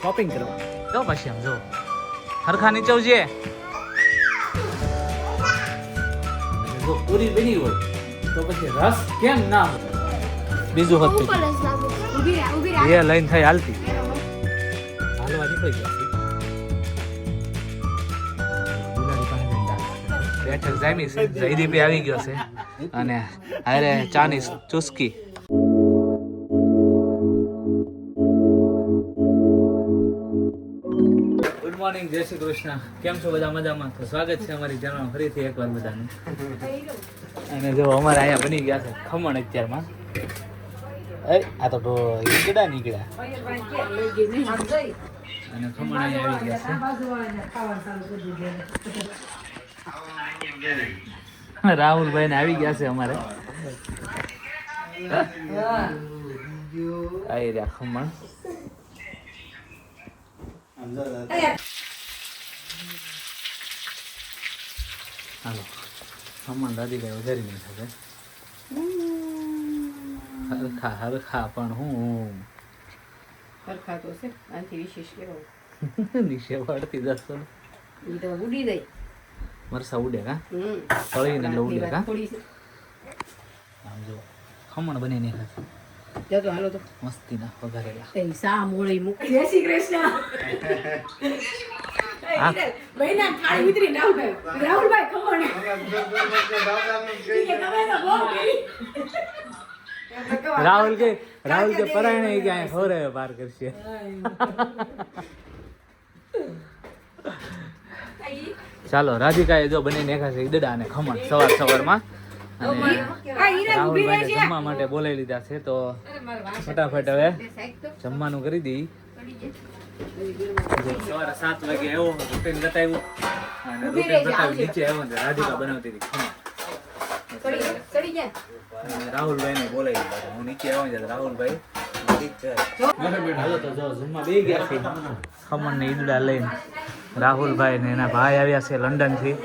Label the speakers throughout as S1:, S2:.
S1: Shopping કરવા તો પછી આમ જો હરખા નીચવજે. જો પૂરી બની હોય તો પછી રસ કેમ ના હોય? બીજું હતું એ લઈને થઈ હાલતી હાલવા નીકળી ગયા બેઠક જામી છે. જયદીપે આવી ગયો છે અને અરે ચાની ચુસ્કી. ગુડ મોર્નિંગ, જય શ્રી કૃષ્ણ. કેમ છો બધા? મજામાં? તો સ્વાગત છે અમારી ચેનલમાં ફરીથી એકવાર બધાનું. અને જો અમારે અહીંયા બની ગયા છે ખમણ અત્યારમાં. આ તો ઈગડા નીકળ્યા અને ખમણ અહીંયા આવી ગયા છે. રાહુલભાઈ ને આવી ગયા છે અમારે. આવી રહ્યા ખમણ. હાલો ખમણ રાધિકાએ વધારી નાખ્યા છે. હરખા હરખા પણ હું
S2: હરખા તો છે. આનાથી વિશેષ કેવો
S1: નીચે વાળતી જશો ને
S2: ઈ તો ઉડી જાય.
S1: મરસા ઉડે કા તળીને એટલે ઉડે કા.
S2: થોડી
S1: આમ જો ખમણ બની નાખ્યા છે
S2: છે તો હાલો તો
S1: મસ્તી ના વઘારેલા.
S2: એ સા મોળી મૂકી. જય શ્રી કૃષ્ણ. બહેના થાળી ઉતરી રાહુલભાઈ ખમણ
S1: રાહુલ કે પરાયણે ક્યાંય ખોરે પાર કરશે. ચાલો રાધિકાએ જો બની નાખ્યા છે ઈદડા અને ખમણ સવારમાં. અને રાહુલભાઈને જમવા માટે બોલાવી લીધા છે તો ફટાફટ હવે જમવાનું કરી દઈ. સવારે 7 વાગે આવ્યો, રૂટીન બતાવ્યું અને રૂટીન બતાવી નીચે આવ્યો ને રાધિકા બનાવતી હતી ખમણ. રાહુલભાઈ ને બોલાવી લીધા. હું નીચે આવ્યો ને રાહુલભાઈ હાલો તો જો જમવા બે ગયા છે ખમણ ને ઈદડા લઈને. રાહુલભાઈ ને એના ભાઈ આવ્યા છે લંડન થી.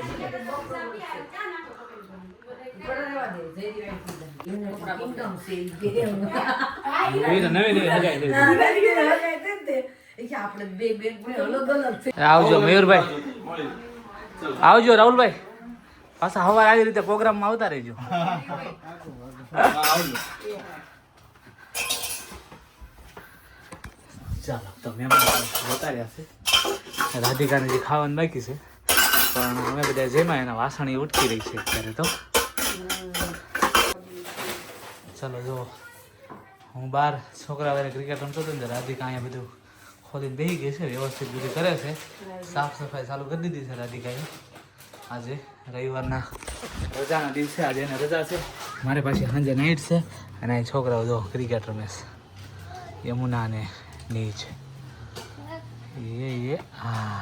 S1: આવજો મયુરભાઈ, આવજો રાહુલભાઈ. પાછા સવારે આવી રીતે પ્રોગ્રામમાં આવતા રહેજો. ચાલો તો મહેમાન જતા રહ્યા છે. રાધિકાને જે ખાવાનું બાકી છે પણ અમે બધા જેમાં એના વાસણી ઉટકી રહી છે અત્યારે તો. ચાલો જો હું બહાર છોકરા વાળા ક્રિકેટ રમતો હતો ને રાધિકા અહીંયા બધું ખોલીને બેસી ગઈ છે, વ્યવસ્થિત બધું કરે છે. સાફ સફાઈ ચાલુ કરી દીધી છે રાધિકાએ. આજે રવિવારના રજાના દિવસે આજે એને રજા છે. મારે પાછી સાંજે નાઇટ છે અને અહીં છોકરાઓ જો ક્રિકેટ રમે છે. યમુના અને નીચ એ હા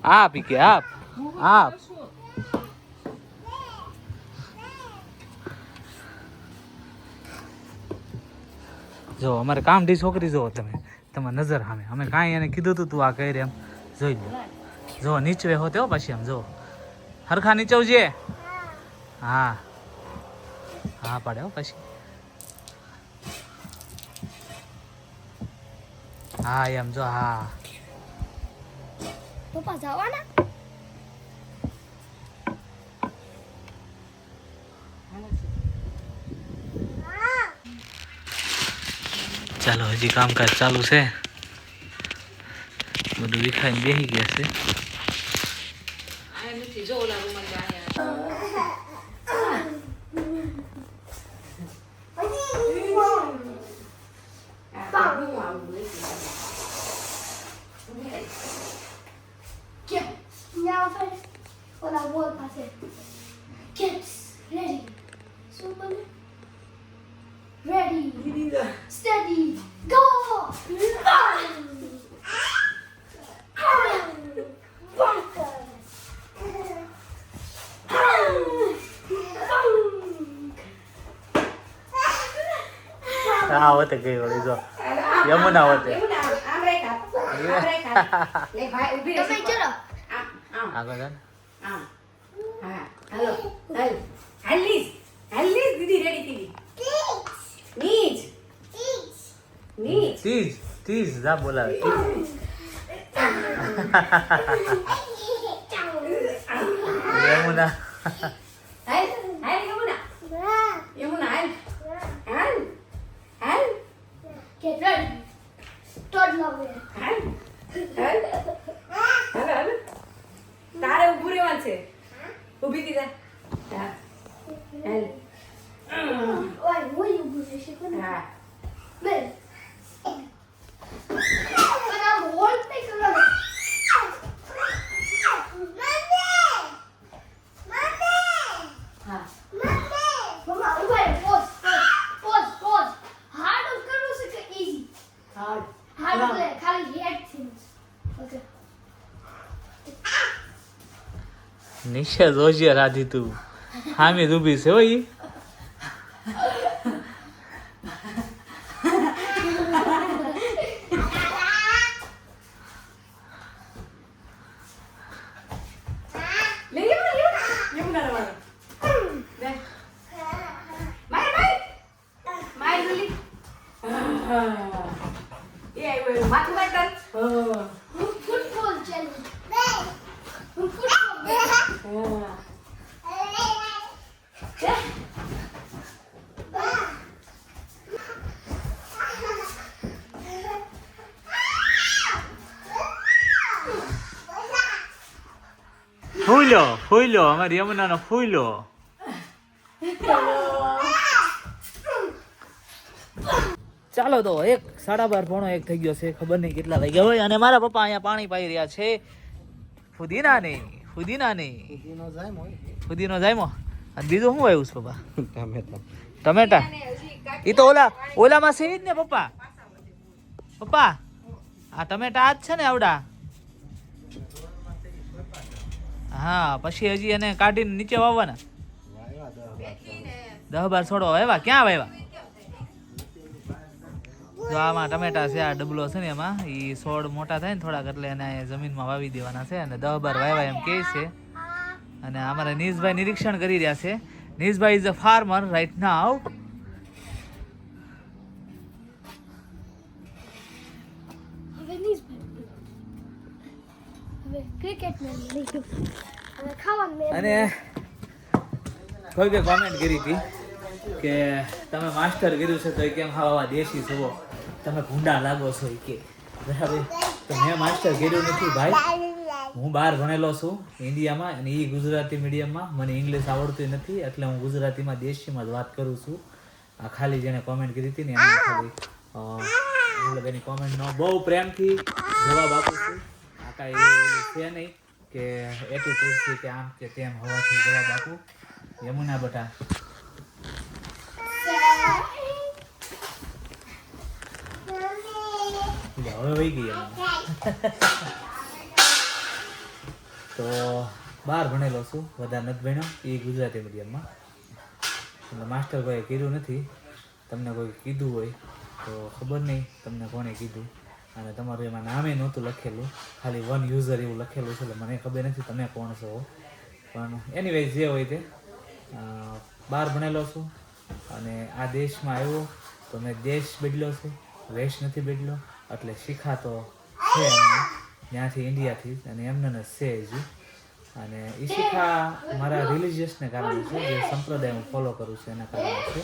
S1: આપ કે આપ જો અમારે કામથી છોકરી જો તમે નજર સામે અમે કાંઈ એને કીધું હતું તું આ કહી રે એમ જોઈ લો. જો નીચવે હોતે હો પછી આમ જો હરખા નીચવજે. હા હા પાડે હો પછી. હા એમ જો હા
S3: પપ્પા જવાના.
S1: ચાલો હજી કામકાજ ચાલુ છે. બધું વિખાઈને બેસી ગયા છે.
S3: Now first, when I walk past it, kids, ready, super, ready, steady, go!
S1: આવતે ગઈ વળી જો યમુના આવતે.
S2: લે ભાઈ ઊભી રહે
S3: તમે ચલો
S2: આમ
S1: આગળ ચાલ.
S2: આમ હા હાલો હાલ લીસ દીદી રેડી થઈ નીચ
S1: તીજ જા બોલાવે યમુના
S2: હાલ યમુના હાલ
S3: get ready toddler wear
S2: હાલ તારે ઊભું રહેવાનું છે ઊભી થઈ જા હા હાલ
S3: ઓય હું ઊભું છે કોણ
S2: હા
S3: બેન પણ આ બોલ તે કરો
S2: હા
S3: મમ્મા ઉભા રહો પોઝ હાર્ડ કરવું છે કે ઈઝી
S2: હાલ
S3: હાર્ડ એટલે ખાલી હેડ થિંગ્સ ઓકે
S1: નિશા જોજે રાધી તું હામે ઊભી છે હો ઈ
S2: લે યમુના રવાનો લે માર જલ્દી એ આવ્યો માથું માર કર
S3: ફૂટબોલ ચેલેન્જ હું ફૂટબોલ
S1: ફૂલો અમારી યમુનાનો ફૂલો ચાલો તો 1:12 થઈ ગયો છે ખબર નહીં કેટલા વાગ્યા હોય અને મારા પપ્પા અહીંયા પાણી પાઈ રહ્યા છે ફુદીના જાયમો અને બીજું શું આવ્યું છે પપ્પા ટમેટા ઈ તો ઓલામાં છે જ ને પપ્પા આ ટમેટા આ જ છે ને આવડા હા પછી હજી એને કાઢીને નીચે વાવવાના 10-12 છોડવા વાવ્યા ક્યાં વાવ્યા જો આમાં ટમેટા છે આ ડબલો છે ને એમાં એ છોડ મોટા થાય ને થોડાક એટલે એને જમીનમાં વાવી દેવાના છે અને 10-12 વાવ્યા એમ કહે છે અને અમારા નીશભાઈ નિરીક્ષણ કરી રહ્યા છે નીશભાઈ is a farmer right now
S3: હવે ક્રિકેટ મેચ લીધું અને ખાવાનું મેચ
S1: અને કોઈ કોમેન્ટ કરી હતી કે તમે માસ્ટર કર્યું છે તો એ કેમ આવા દેશી છો તમે ભૂંડા લાગો છો એ કે બરાબર તો મેં માસ્ટર કર્યું નથી ભાઈ હું બહાર ભણેલો છું ઇન્ડિયામાં અને એ ગુજરાતી મીડિયમમાં મને ઇંગ્લિશ આવડતું નથી એટલે હું ગુજરાતીમાં દેશીમાં જ વાત કરું છું આ ખાલી જેને કોમેન્ટ કરી હતી ને એમાં ખાલી મતલબ એની કોમેન્ટનો બહુ પ્રેમથી જવાબ આપું છું આ કાંઈ એવું છે નહીં કે એટીટ્યુડથી કે આમ કે તેમ હોવાથી જવાબ આપું યમુના બટા હવે વહી ગઈ તો બહાર ભણેલો છું વધારે નથી ભણ્યો એ ગુજરાતી મીડિયમમાં એટલે માસ્ટર કોઈએ કીધું નથી તમને કોઈ કીધું હોય તો ખબર નહીં તમને કોણે કીધું અને તમારું એમાં નામે નહોતું લખેલું ખાલી 1 યુઝર એવું લખેલું છે એટલે મને ખબર નથી તમે કોણ છો પણ એનીવેઝ જે હોય તે બહાર ભણેલો છું અને આ દેશમાં આવ્યો તો મેં દેશ બદલ્યો છે વેશ નથી બદલ્યો એટલે શીખાતો છે એમને ત્યાંથી ઇન્ડિયાથી અને એમને છે હજી અને એ શીખા મારા રિલિજિયસને કારણે છે જે સંપ્રદાય હું ફોલો કરું છું એના કારણે છે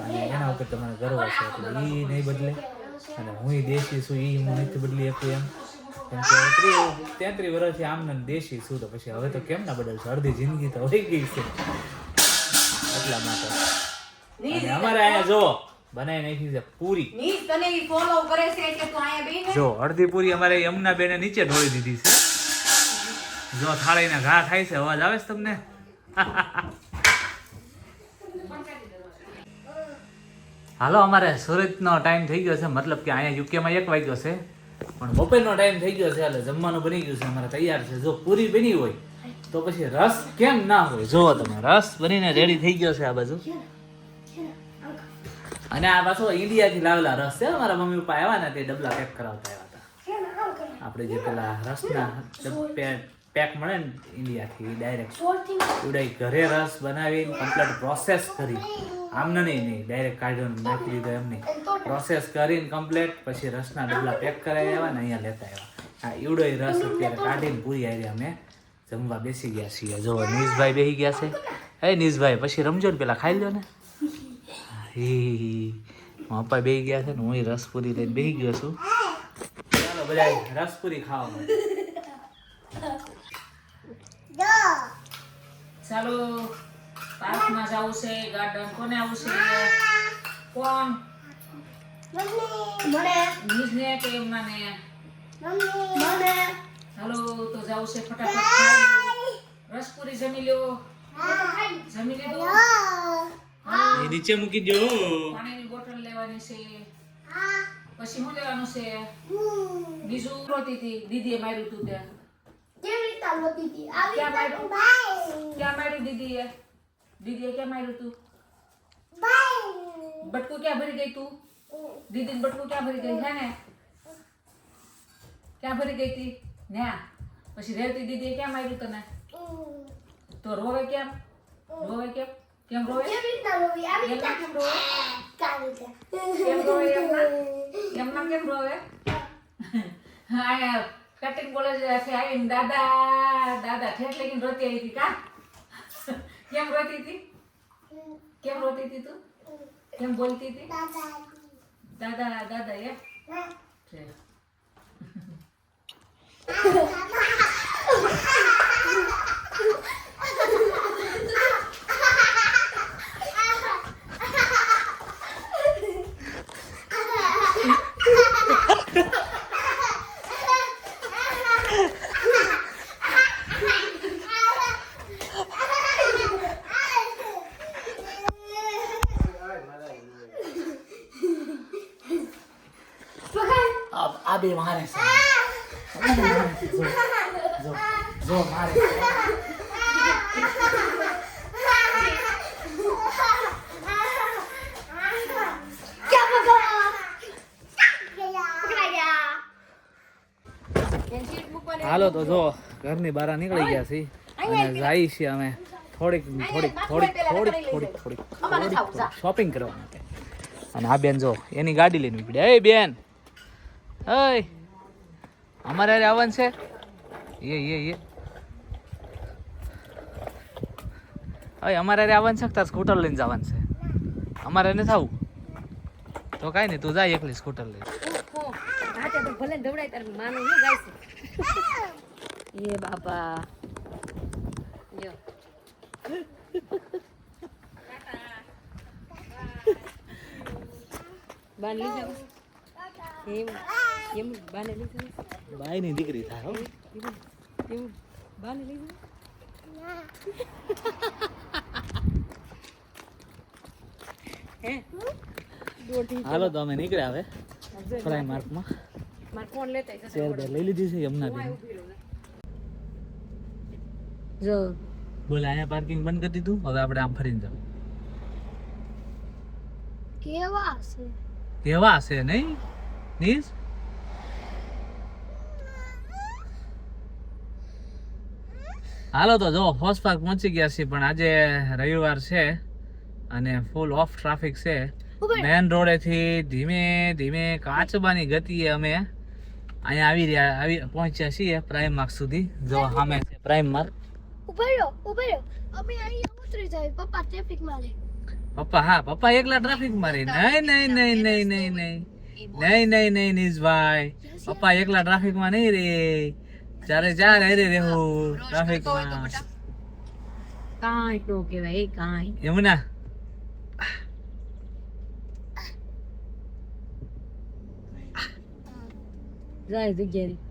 S1: અને એના ઉપર તો મને ગર્વ છે એટલે એ નહીં બદલે અને હું દેશી છું એ હું નથી બદલી શકું એમ કેમ કે 33 વર્ષથી આમને દેશી છું તો પછી હવે તો કેમ ના બદલશે અડધી જિંદગી તો વહી ગઈ છે એટલા માટે અને અમારે અહીંયા જો બનાવી નાખી છે પૂરી
S2: નીચ તને ઈ ફોલો કરે છે એટલે તું આયા બેન
S1: જો અડધી પૂરી અમારે યમુના બેને નીચે ઢોળી દીધી છે જો થાળીના ઘા થાય છે અવાજ આવે છે તમને હાલો અમારે સુરતનો ટાઈમ થઈ ગયો છે મતલબ કે અહીંયા યુકેમાં 1 વાગ્યો છે પણ બપોરનો ટાઈમ થઈ ગયો છે એટલે જમવાનું બની ગયું છે અમારે તૈયાર છે જો પૂરી બની હોય તો પછી રસ કેમ ના હોય જો તમે રસ બનીને રેડી થઈ ગયો છે આ બાજુ અને આ પાછો ઇન્ડિયાથી લાવેલા રસ છે મારા મમ્મી પપ્પા આવ્યા ને તે ડબલા પેક કરાવતા આવ્યા હતા આપણે જે પેલા રસના પેક મળે ને ઇન્ડિયાથી ડાયરેક્ટ
S3: Sorting.
S1: એવડાય ઘરે રસ બનાવીને કમ્પ્લીટ પ્રોસેસ કરી આમને નહીં ડાયરેક્ટ કાઢીને નાખી દીધો એમ નહીં પ્રોસેસ કરીને કમ્પ્લીટ પછી રસના ડબલા પેક કરાવી આવ્યા ને અહીંયા લેતા આવ્યા હા એવડો રસ અત્યારે કાઢીને પૂરી આવી અમે જમવા બેસી ગયા છીએ જો નીશભાઈ બેસી ગયા છે હે નીશભાઈ પછી રમજો ને પેલા ખાઈ લો ને પપ્પા બેસી ગયા છે ને હું રસપુરી લઈને બેસી ગયો છું ચાલો બધા રસપુરી ખાવા
S2: ચાલો પાર્કમાં જવું છે ગાર્ડન કોને આવું છે કોણ
S3: મને
S2: નીજને કે મને
S3: મને
S2: હાલો તો જવું છે ફટાફટ ખાઈ રસપુરી જમી લ્યો જમી લીધું
S1: એ નીચે મૂકી દો
S2: પાણીની બોટલ લેવાની છે પછી શું લેવાનું છે બીજું રોતી હતી દીદીએ માર્યું તું ત્યાં
S3: કેવી રીતે લોતી હતી આવી
S2: ક્યાં માર્યું ક્યાં માર્યું દીદીએ ક્યાં માર્યું તું બટકું ક્યાં ભરી ગઈ તું દીદીને બટકું ક્યાં ભરી ગઈ હે ને ક્યાં ભરી ગઈ હતી ન્યા પછી રેવતી દીદીએ ક્યાં માર્યું તને તો રોવે કેમ કેમ રોવે
S3: કેવી રીતે લોવી આવી
S2: એમના કેમ રોવે
S3: કાવી છે
S2: કેમ રોવે એમના કેમ રોવે હા કટિંગ બોલે છે આવીને દાદા ઠેઠ લઈને રોતી આવી હતી કા કેમ રોતી હતી તું કેમ બોલતી હતી દાદા એ છે
S1: આ બે મારે છે જો મારે
S3: क्या पकड़ा पकड़ा गया
S1: હાલો તો જો ઘરની બહાર નીકળી ગયા છીએ અને જાય છે અમે થોડીક શોપિંગ કરવા માટે અને આ બેન જો એની ગાડી લઈને ઉપડ્યા એ બેન હય અમારે હારે આવવાનું છે એ હવે અમારે હારે આવવાનું છે તાર સ્કૂટર લઈને જવાનું છે અમારે નથી આવું તો કાંઈ નહીં તું જાય એકલી સ્કૂટર લઈને
S2: ભલે દવડાય તાર માનું હું ગાય છે એ બાપા જો બાન લઈ જાવ એમ બાને લઈ જાવ
S1: બાઈની દીકરી થાય હો
S2: એમ બાને લઈ જાવ
S1: હાલો તો અમે નીકળ્યા હવે ફ્રાય માર્કમાં
S2: માર ફોન લેતા
S1: શેર બે લઈ લીધી છે યમુના બેન
S2: જો
S1: બોલ અહીંયા પાર્કિંગ બંધ કરી દીધું હવે આપણે આમ ફરીને જાવ કેવા છે નહીં નીસ હાલો તો જો હોસ પાર્ક પહોંચી ગયા છીએ પણ આજે રવિવાર છે અને ફૂલ ઓફ ટ્રાફિક છે મેન રોડેથી ધીમે ધીમે કાચબાની ગતિએ અમે અહીંયા આવી પહોંચ્યા છીએ પ્રાઇમ માર્ક સુધી જો સામે છે પ્રાઇમ માર્ક
S3: ઉભો રહ્યો અમે અહીંયા ઉતરી જાય પપ્પા ટ્રાફિક મારે
S1: પપ્પા એકલા ટ્રાફિક મારે નહીં નીશભાઈ પપ્પા એકલા ટ્રાફિક માં નહીં રે ચારે રે રહેવું ટ્રાફિક માં
S2: કાંઈ તો કહેવાય એ કાંઈ
S1: યમુના
S2: જાય જગ્યાની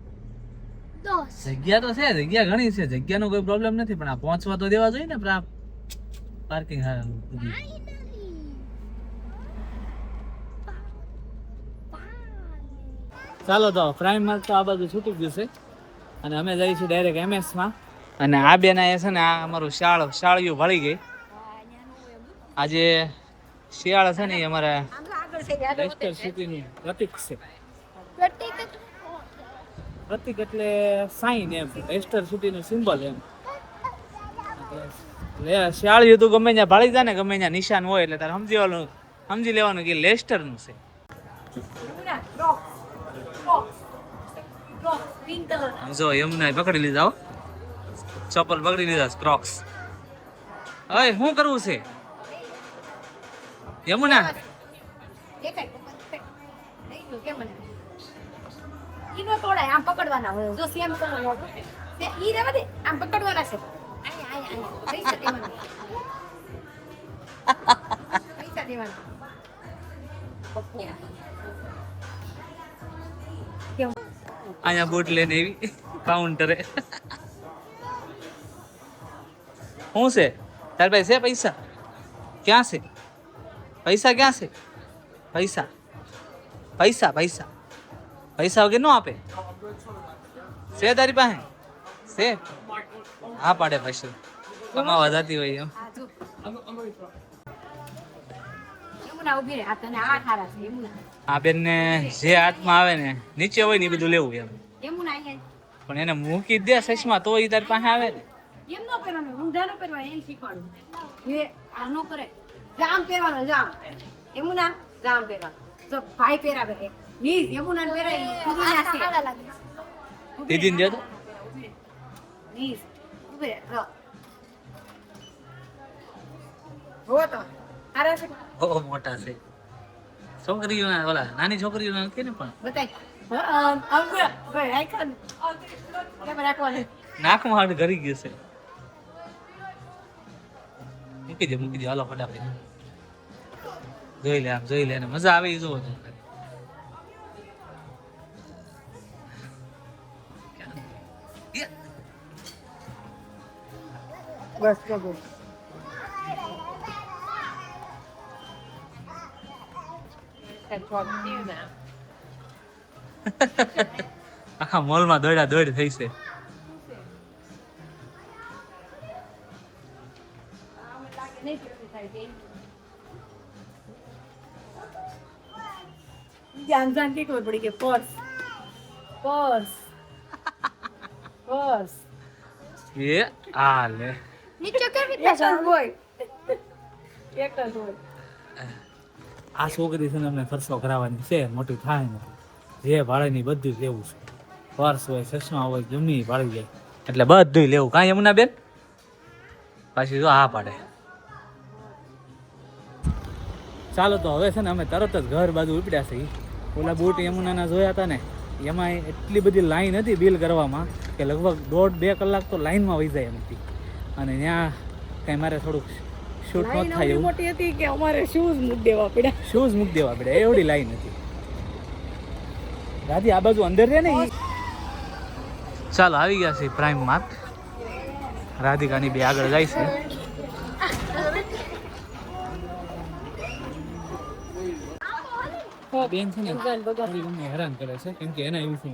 S1: જગ્યા તો છે જગ્યા ઘણી છે જગ્યાનો કોઈ પ્રોબ્લેમ નથી પણ આ પહોંચવા તો દેવા જોઈએ ને પાર્કિંગ ચાલો તો પ્રાઇમ માર્ક તો આ બાજુ છૂટી ગયું છે અને અમે જઈશું ડાયરેક્ટ એમએસ માં અને આ બેન આ છે ને આ અમારું શાળિયું ભળી ગઈ આજે શિયાળ છે ને એ અમારા લેસ્ટર સિટીનું પ્રતીક છે પ્રતીક એટલે સાઈન એમ, લેસ્ટર સિટીનું સિમ્બલ એમ. એટલે શિયાળિયું તું ગમે ત્યાં ભાળી જાય ને, ગમે ત્યાં નિશાન હોય એટલે તારે સમજી લેવાનું કે લેસ્ટરનું છે.
S2: પિંક કલર
S1: જો યમુના પકડી લીધા હો, ચપ્પલ પકડી લીધા ક્રોક્સ. હવે શું કરવું છે યમુના?
S3: ઈનો તોડાય, આમ પકડવાના હોય. જો સેમ કલર હોય તે ઈ રહેવા દે, આમ પકડવાના છે. આયા પૈસા દેવાના. પૈસા દેવાના. કેમ?
S1: અહીંયા બોટ લઈને એવી કાઉન્ટરે. શું છે તાર ભાઈ? છે પૈસા? ક્યાં છે પૈસા? ક્યાં છે પૈસા? પૈસા પૈસા પૈસા વગર ન આપે? છે તારી પાસે? છે? હા પાડે પૈસા કમાવા જતી હોય એમ.
S3: યમુના ઊભી રહે. આ તને આ ખારા છે યમુના.
S1: આ બેન ને જે હાથમાં આવે ને નીચે હોય ને એ બધું લેવું એમ,
S3: યમુના અહીંયા
S1: પણ એને મૂકી દે સચમાં તો એ તારી પાસે આવે ને.
S3: એમ નો પહેરવાનું, ઊંધા નો પહેરવાનું, એમ શીખવાડું. એ આ નો કરે. જામ પહેરવાનો, જામ. યમુના જામ પહેરવાનો. જો ભાઈ પહેરાવે છે. પ્લીઝ યમુના પહેરાય.
S1: દીદીને દે તો.
S3: પ્લીઝ ઉભે રહો. હો તો આરા છે.
S1: બહુ મોટા છે છોકરીઓ, ઓલા નાની છોકરીઓ નથી ને પણ
S3: બતાય. અંગુરા ભાઈ આઈકન કેમ રાખવાનું?
S1: નાકમાં હાડ ઘરી ગયું છે. મૂકી દે હાલો ફટાફટ. જોઈ લે આમ, જોઈ લે ને મજા આવે એ જોવો.
S3: બસ જો
S1: આખા મોલમાં દોડ્યા દોડ થઈ છે.
S3: જાન કે ખબર પડી કે પર્સ પર્સ પર્સ
S1: એ આ લે
S3: નીચે કેવી રીતે હોય એક જ હોય.
S1: આ છોકરી છે ને અમને ખર્ચો કરાવવાની છે, મોટી થાય ને જે ભાડે ની બધું લેવું છે. પર્સ હોય, ચશ્મા હોય, ગમે ભાડી જાય એટલે બધું લેવું. કાંઈ યમુના બેન? પાછી જો આ પાડે. ચાલો તો હવે છે ને અમે તરત જ ઘર બાજુ ઉપડ્યા છે. ઓલા બૂટ યમુનાના જોયા હતા ને, એમાં એટલી બધી લાઈન હતી બિલ કરવામાં કે લગભગ 1.5-2 કલાક તો લાઈનમાં વહી જાય એમ હતી. અને ત્યાં કંઈ મારે થોડુંક શૂટ ન થાય એવું
S3: મોટી હતી કે અમારે શૂઝ મૂક દેવા પડ્યા.
S1: શૂઝ મૂકી દેવા પડે એવડી લાઈન હતી. દાદી આ બાજુ અંદર રહે ને. ચાલો આવી ગયા છે પ્રાઇમ માર્ટ. રાધિકાની બે આગળ જાય છે. બેન છે ને થોડી અમને હેરાન કરે છે કેમ કે એના એવું છે.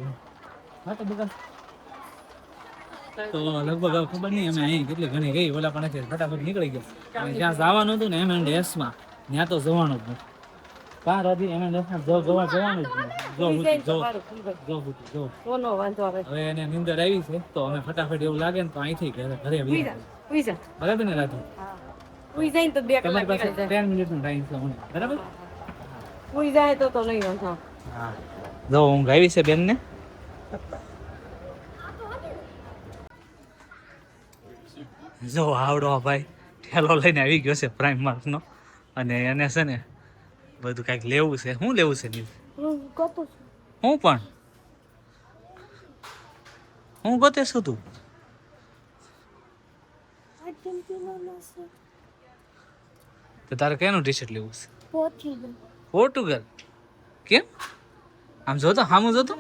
S1: હા તો બગા તો લગભગ ખબર નહીં અમે અહીં કેટલી ઘણી ગઈ ઓલા પણ છે ફટાફટ નીકળી ગયા. અને જ્યાં જવાનું હતું ને M&Sમાં ત્યાં તો જવાનું જ નથી. કાં રાધી M&Sમાં જવાનું જ નહીં. જો હવે એને નીંદર આવી છે તો અમે ફટાફટ એવું લાગે ને તો અહીંથી ઘરે બરાબર ને રાધી? તમારી પાસે 10 મિનિટનો ટાઈમ છે બરાબર? હા જો ઊંઘ આવી છે બેન ને. જો આવડો ભાઈ ઠેલો લઈને આવી ગયો છે પ્રાઇમ માર્ટનો અને એને છે ને બધું કાંઈક લેવું છે. શું લેવું છે નીલ? હું પણ હું ગોતે છું તું? તો તારે કયાનું ટી શર્ટ લેવું છે? પોર્ટુગલ? કેમ? આમ જોતો સામું જોતો.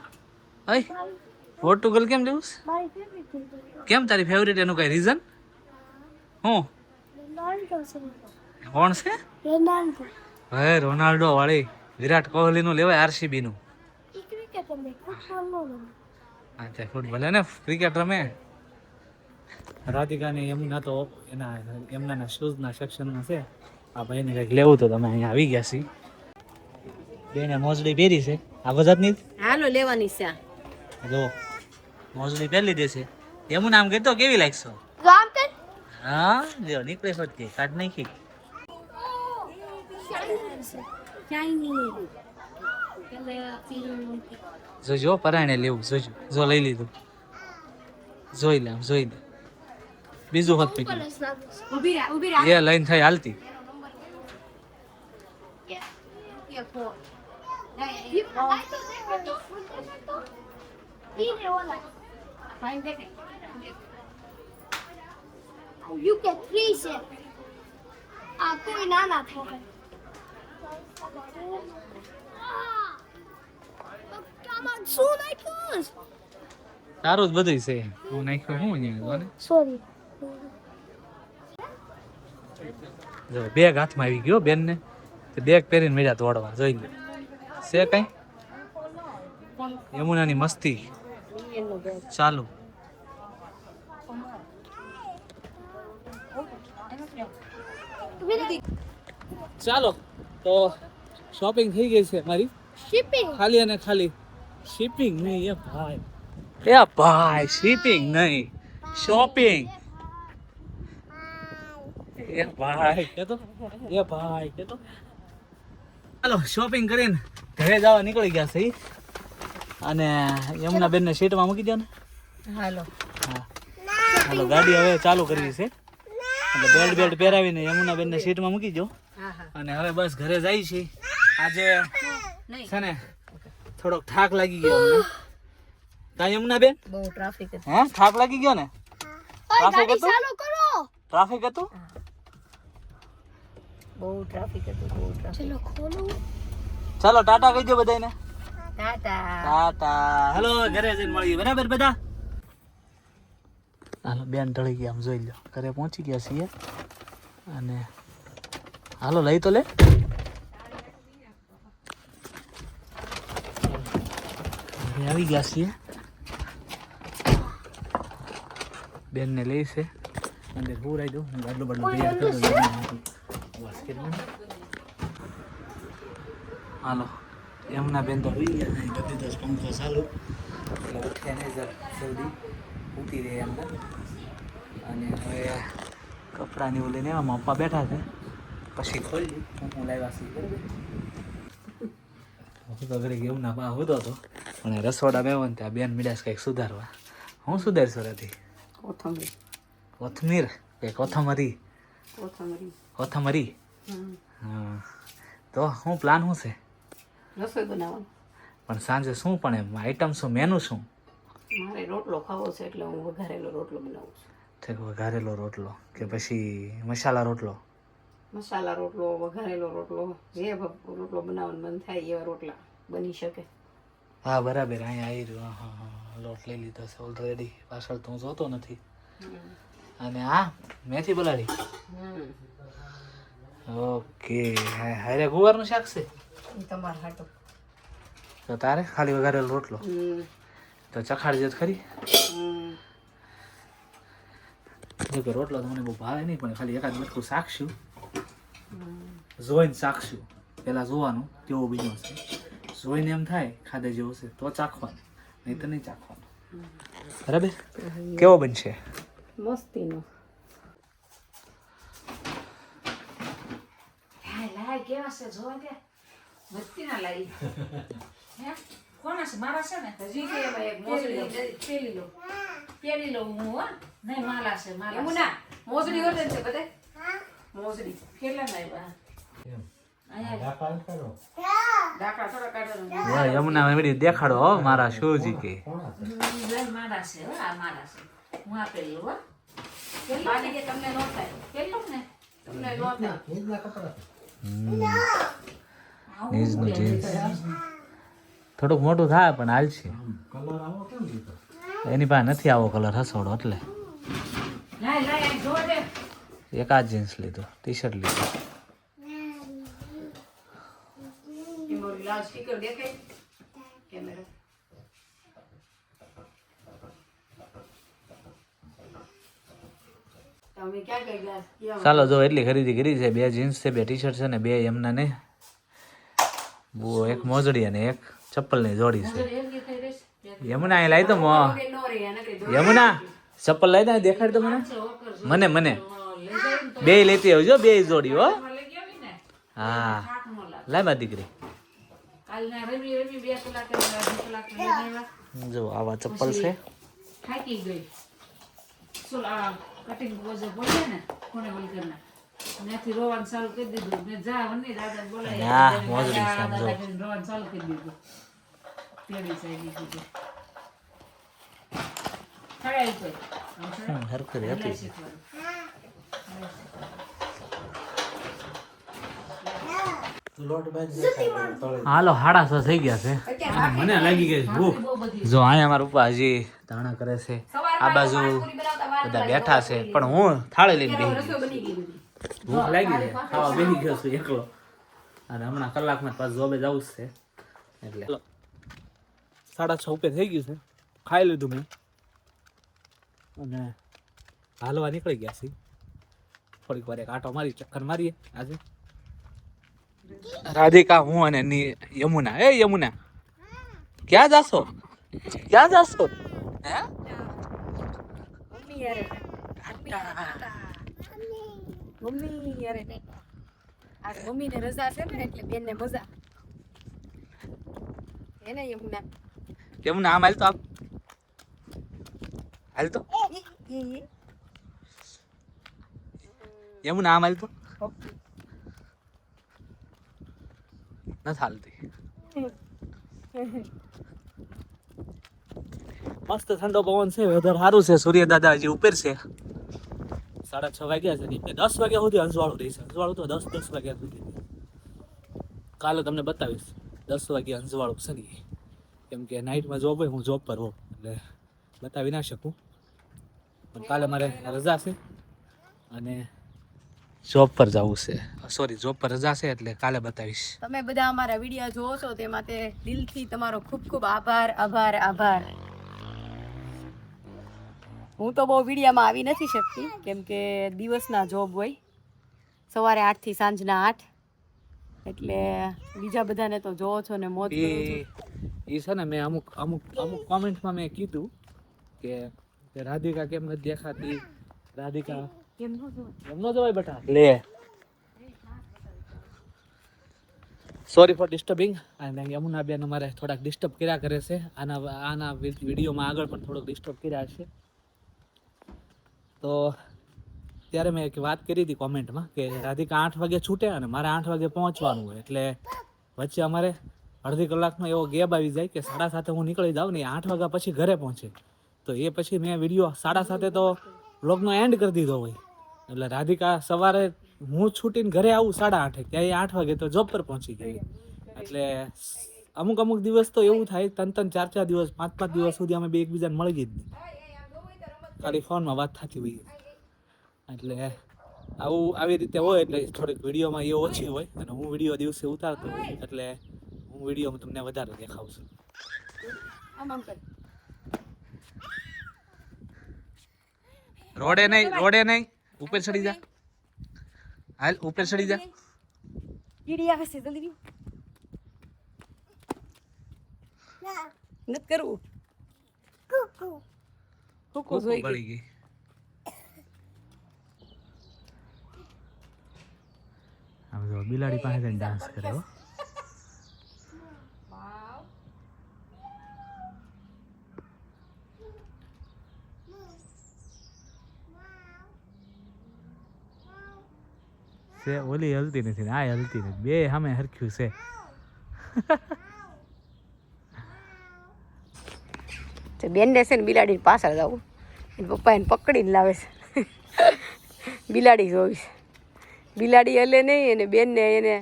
S1: અય પોર્ટુગલ કેમ લેવું છે? કેમ તારી ફેવરેટ એનું કઈ રીઝન? હું કોણ છે? હે રોનાલ્ડો વાળી વિરાટ કોહલી નું લેવાય, RCB નું. અચ્છા ફૂટબોલ ને ક્રિકેટ રમે. રાધિકા ને યમુના તો એના એમના શૂઝ ના સેક્શનમાં છે. આ ભાઈને કંઈક લેવું તો તમે અહીંયા આવી ગયા છીએ. બેને મોજડી પહેરી છે આ બજારની.
S2: હાલો લેવાની છે.
S1: જો મોજડી પહેરી દેશે. એનું નામ કહેતો કેવી લાગશો? હા જો નીકળે ફટકે કાઢ નાખી. જોજો પરાણે લેવું જોજો. જો લઈ લીધું. જોઈ લે આમ જોઈ લે. બીજું હોત પીકી
S3: ઊભી રાખ.
S1: એ લઈને થઈ હાલતી.
S4: You get 3 cents. કોઈ નાના થાય. આમાં શું નાખ્યું?
S1: તારું જ બધું છે. હું નાખ્યો હું અહીંયા ને.
S4: Sorry.
S1: જો બેગ હાથમાં આવી ગયો બેન ને. બેગ પહેરીને મેળા દોડવા જોઈ લે. છે કઈ યમુનાની મસ્તી ચાલુ. ચાલો તો શોપિંગ થઈ ગઈ છે મારી.
S4: Shipping.
S1: ખાલી અને ખાલી શિપિંગ નહીં એ ભાઈ. એ ભાઈ શિપિંગ નહીં શોપિંગ. એ ભાઈ કેતો એ ભાઈ કેતો. ચાલો શોપિંગ કરીને ઘરે જવા નીકળી ગયા છે. અને યમુના બેન ને સીટમાં મૂકી દો ને.
S2: હાલો
S1: હા હાલો ગાડી હવે ચાલુ કરવી છે. એટલે બેલ્ટ પહેરાવીને યમુના બેન ને સીટમાં મૂકી દો. અને હવે બસ ઘરે જાય છે. આજે છે ને થોડોક થાક લાગી ગયો અમને. કાંઈ યમુના બેન
S2: બહુ ટ્રાફિક
S1: હે થાક લાગી ગયો ને? ટ્રાફિક હતું?
S4: ચાલુ કરો.
S1: ટ્રાફિક હતું?
S2: બહુ ટ્રાફિક હતું બહુ ટ્રાફિક.
S4: ચલો ખોલો.
S1: ચાલો ટાટા કહી દો બધાને.
S2: ટાટા.
S1: ટાટા. હેલો ઘરે જઈને મળીએ બરાબર બધા. હાલો બેન ઢળી ગયા આમ જોઈ લો. ઘરે પહોંચી ગયા છીએ અને હાલો લઈ તો લે. ઘરે આવી ગયા છીએ. બેન ને લઈ છે અંદર પૂરાઈ દઉં. આટલું બધું તૈયાર કરી દઉં. હાલો એમના બેન તો હોઈ ગયા છે. બધી દસ પંખો ચાલુ એટલે ઉઠ્યા ને જલ્દી ઉઠી રહે એમને. અને હવે કપડાની એવું લઈને એમાં પપ્પા બેઠા છે. પછી ખોલી હું લાવ્યા છીએ બરાબર. હું તો ઘરે એવું ના બા હોતો હતો પણ રસોડા બેવો ને ત્યાં બેન મીડાસ કંઈક સુધારવા. હું સુધારશો નથી
S2: કોથમરી.
S1: કોથમીર કે કોથમરી?
S2: કોથમરી.
S1: કોથમરી. હા તો શું પ્લાન શું છે?
S2: રસોઈ બનાવવાનું.
S1: પણ સાંજે શું પણ એમ આઈટમ શું મેનુ શું?
S2: મારે રોટલો ખાવો છે એટલે હું વઘારેલો રોટલો બનાવું છું.
S1: ઠીક વઘારેલો રોટલો કે પછી મસાલા રોટલો?
S2: મસાલા રોટલો વઘારેલો રોટલો જે રોટલો બનાવવાનું મન થાય એવા રોટલા બની શકે.
S1: હા બરાબર અહીંયા આવી રહ્યો. હા હા લોટ લઈ લીધો છે ઓલરેડી. પાછળ તો હું જોતો નથી. અને આ મેથી પલાળી. ઓકે હારે ગુવારનું શાક છે
S2: એ તમારે હાટો.
S1: તો તારે ખાલી વઘારેલો રોટલો તો ચખાડજે જ ખરી. જો કે રોટલો તો મને બહુ ભાવે નહીં પણ ખાલી એકાદ બટકું શાકશું. જોઈને શાકશું. પહેલાં જોવાનું કેવો બીજો છે. જોઈને એમ થાય ખાધે જેવો છે તો ચાખવાનું નહીં તો નહીં ચાખવાનું. બરાબર કેવો બનશે?
S2: મસ્તીનો. લાય કેવા છે જોવા દે. મસ્તી ના લાઈ. હે કોના છે? મારા છે ને હજી કે એમાં એક મોજડી પેલી લો. પેલી લો હું હો. નહીં માલા છે માલા. યમુના મોજડી હોતે છે બધે. મોજડી કેટલા લાવ્યા? દાખલા થોડા કાઢો.
S1: યમુના મેડી દેખાડો હો મારા શોજી કે
S2: મારા છે હો. આ મારા છે. હું આ પેલી હો. કેટલા કે તમને નો થાય? કેટલું ને તમને નો થાય?
S1: નીચનું જીન્સ થોડુંક મોટું થાય પણ હાલ છે. એની પાસે નથી આવો કલર હસોડો એટલે
S2: લાય લાય જો દે.
S1: એક આ જીન્સ લીધું ટી શર્ટ લીધું.
S2: મોરી લાઉડ સ્પીકર દેખાય કેમેરા. તમે ક્યાં કઈ ગયા?
S1: ચાલો જો એટલી ખરીદી કરી છે. 2 જીન્સ છે 2 ટી શર્ટ છે ને 2 એમના ને એક મોજડી અને એક ચપ્પલની જોડી છે. યમુના અહીં લાવી તો
S3: કરે એને કઈ
S1: યમુના ચપ્પલ લઈ દે દેખાડ તો મને મને મને
S2: લઈ જાય ને તો
S1: બે લેતી આવજો બે જોડી હો
S2: માં લઈ ગયા હોય ને
S1: હા
S2: થાક ન લાગે.
S1: લાય મારી દીકરી
S2: કાલના રમી 2 કલાક 2 કલાક લઈને આવ્યા.
S1: જો આવા ચપ્પલ છે
S2: થાકી ગઈ. સોલ આ કટિંગ વજે બોલે ને કોને બોલ કરના ત્યાંથી રોવાનું ચાલુ કરી દીધું. મેં જા વની દાદા બોલાય
S1: હા, મોજડી છે, સમજો.
S2: રોવાનું ચાલુ કરી દીધું. તેડી સાઈડ દીધું. ખડાઈ કોઈ
S1: હરખરી હતી હાલો 6:30 થઈ ગયા છે મને લાગી ગઈ છે ભૂખ જો અહીંયા અમારા પપ્પા હજી ધાણા કરે છે આ બાજુ બધા બેઠા છે પણ હું થાળી લઈને બેસી ગયો ભૂખ લાગી છે ખાવા બેસી ગયો છું એકલો અને હમણાં કલાકમાં પાછું જોબે જવું જ છે એટલે 6:30 ઉપર થઈ ગયું છે ખાઈ લીધું મેં અને હાલવા નીકળી ગયા છીએ થોડીક વાર એક આટો મારી ચક્કર મારીએ આજે રાધિકા હું અને યમુના એ યમુના ક્યાં જાશો હે
S3: મમ્મી યારે આ મમ્મીને રજા છે ને એટલે બેનને મજા એને યમુના
S1: યમુના આમ હાલ તો યમુના આમ હાલ તો નથી હાલતી મસ્ત ઠંડો પવન છે વેધર સારું છે સૂર્ય દાદા હજી ઉપર છે 6:30 વાગ્યા છે 10 વાગ્યા સુધી અંજવાળું રહેશે અંજવાળું તો 10 વાગ્યા સુધી કાલે તમને બતાવીશ 10 વાગ્યા અંજવાળું છે ને કેમ કે નાઇટમાં જોબ હોય હું જોબ પર હોઉં એટલે બતાવી ના શકું પણ કાલે મારે રજા છે અને જોબ પર જવું છે સોરી જોબ પર રજા છે એટલે કાલે બતાવીશ
S3: તમે બધા અમારા વિડીયો જોવો છો તે માટે દિલથી તમારો ખૂબ ખૂબ આભાર હું તો બહુ વિડીયામાં આવી નથી શકતી કેમ કે દિવસના જોબ હોય સવારે 8 થી સાંજના 8 એટલે બીજા બધાને તો જોવો છો ને મોજ કરો છો
S1: એ છે ને મેં અમુક કોમેન્ટમાં મેં કીધું કે રાધિકા કેમ નથી દેખાતી રાધિકા
S3: કેમ નો જો
S1: એમ નો જવાય બેટા લે સોરી ફોર ડિસ્ટર્બિંગ અને યમુના બેન અમારે થોડાક ડિસ્ટર્બ કર્યા કરે છે આના વિડીયોમાં આગળ પણ થોડોક ડિસ્ટર્બ કર્યા છે તો ત્યારે મેં એક વાત કરી હતી કોમેન્ટમાં કે રાધિકા 8 વાગે છૂટે અને મારે 8 વાગે પહોંચવાનું હોય એટલે વચ્ચે અમારે અડધી કલાકનો એવો ગેપ આવી જાય કે 7:30 હું નીકળી જાઉં ને 8 વાગ્યા પછી ઘરે પહોંચે તો એ પછી મેં વિડીયો 7:30 તો વ્લોગનો એન્ડ કરી દીધો હોય એટલે રાધિકા સવારે હું છૂટીને ઘરે આવું 8:30 ત્યાં 8 વાગે તો જોબ પર પહોંચી ગઈ એટલે અમુક દિવસ તો એવું થાય 3-4 દિવસ 5 દિવસ સુધી અમે બે એકબીજાને મળી જ નહીં ખાલી ફોનમાં વાત થતી હોય એટલે આવી રીતે હોય એટલે થોડીક વિડીયોમાં એ ઓછી હોય અને હું વિડીયો દિવસે ઉતારતો હોય એટલે હું વિડીયોમાં તમને વધારે દેખાઉં છું રોડે નહીં ઉપર ચડી જા હાલ ઉપર ચડી જા
S3: કીડી આવે છે જલ્દી નત કરવું કુકુ જોઈ
S1: પડી ગઈ આમ જો બિલાડી પાસે જઈને ડાન્સ કરે હો છે ઓલી હલતી નથી ને આ હલતી નથી બે સામે હરખ્યું છે
S3: બેન ને છે ને બિલાડી પાછળ જવું પપ્પા એને પકડીને લાવે છે બિલાડી જોઈશ બિલાડી હલે નહીં અને બેનને એને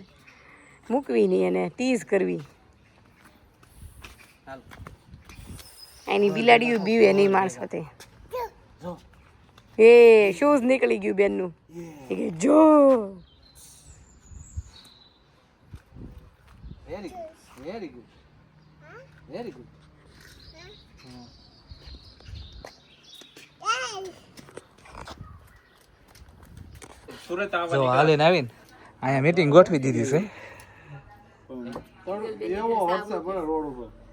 S3: મૂકવી નહીં એને ટીઝ કરવી એની બિલાડીઓ બીવે નહીં માણસો તે એ શૂઝ નીકળી ગયું બેનનું એ કે જો
S1: વેરી ગુડ જો હાલીને આવીને અહીંયા મીટિંગ ગોઠવી દીધી છે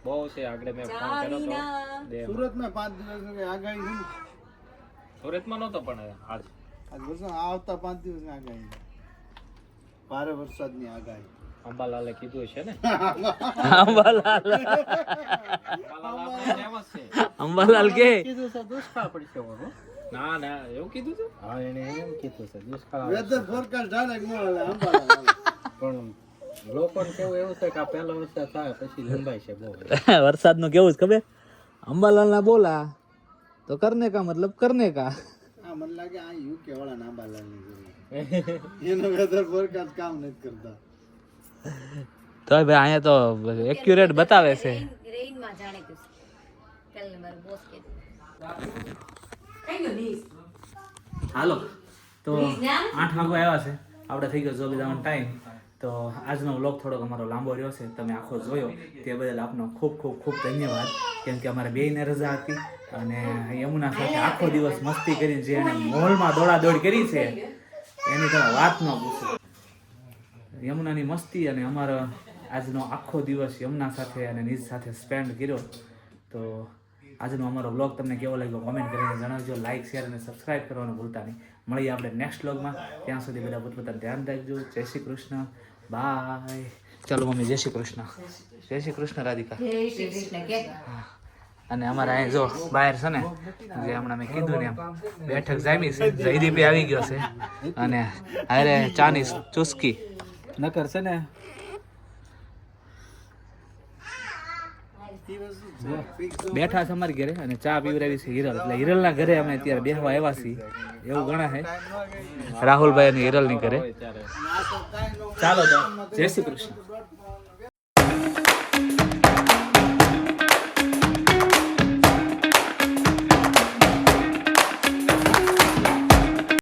S5: બહુ છે આગળ મેં ફોન કર્યો તો
S6: સુરતમાં 5 દિવસની આગાહી છે.
S5: સુરતમાં નહોતો પણ આજ
S6: આજ વરસાદ આવતા 5 દિવસની આગાહી છે. ભારે વરસાદની આગાહી.
S5: અંબાલાલે કીધું છે ને
S1: અંબાલાલ અંબાલાલ કે
S6: કીધું છે દુષ્કાળ પડશે ઓનો.
S5: ના ના એવું કીધું હતું
S6: હા એને એમ કીધું છે દુષ્કાળ. વેધર ફોરકાસ્ટ ડાયરેક્ટ મળે અંબાલાલ. પણ લોકોને કેવું એવું છે કે આ પહેલો વરસાદ થાય પછી લંબાઈ છે બહુ.
S1: વરસાદ નું કેવું છે ખબર? અંબાલાલ ના બોલા તો કરને કા મતલબ કરને કા.
S6: હા મને લાગે આ યુકે વાળા અંબાલાલની જરૂર. એનો વેધર ફોરકાસ્ટ કામ નથી કરતા.
S1: તો ભાઈ અહીંયા તો એક્યુરેટ બતાવે છે.
S3: રેઇનમાં જાણે કે પેલે મારો બોસ કે
S1: હાલો તો 8 વાગવા આવ્યા છે, આપણે થઈ ગયો જોબ જવાનો ટાઈમ. તો આજનો વ્લોગ થોડોક અમારો લાંબો રહ્યો છે, તમે આખો જોયો તે બદલ આપનો ખૂબ ખૂબ ખૂબ ધન્યવાદ. કેમ કે અમારે બેયને રજા હતી અને યમુના સાથે આખો દિવસ મસ્તી કરી, જે એને મોલમાં દોડાદોડ કરી છે એની તમે વાત ન પૂછો. યમુનાની મસ્તી અને અમારો આજનો આખો દિવસ યમુના સાથે અને નિજ સાથે સ્પેન્ડ કર્યો. તો આજનો અમારો વ્લોગ તમને કેવો લાગ્યો કોમેન્ટ કરીને જણાવજો. લાઇક શેર અને સબસ્ક્રાઇબ કરવાનું ભૂલતા નહીં. મળીએ આપણે નેક્સ્ટ વ્લોગમાં. ત્યાં સુધી બધા પોતપોતાનું ધ્યાન રાખજો. જય શ્રી કૃષ્ણ, બાય. ચાલો મમ્મી, જય શ્રી કૃષ્ણ. જય શ્રી કૃષ્ણ રાધિકા.
S3: જય શ્રી કૃષ્ણ કે
S1: અને અમારે અહીં જો બહાર છે ને, જે હમણાં મેં કીધું ને એમ બેઠક જામી છે, જયદીપે આવી ગયો છે અને અરે ચાની ચુસ્કી નકર છે ને બેઠા છે અમારી ઘરે અને ચા પીવડાવી છે હિરલ. એટલે હિરલના ઘરે અમે અત્યારે બેહવા આવ્યા છીએ એવું ગણા છે, રાહુલભાઈ અને હિરલની ઘરે. ચાલો તો જય શ્રી કૃષ્ણ.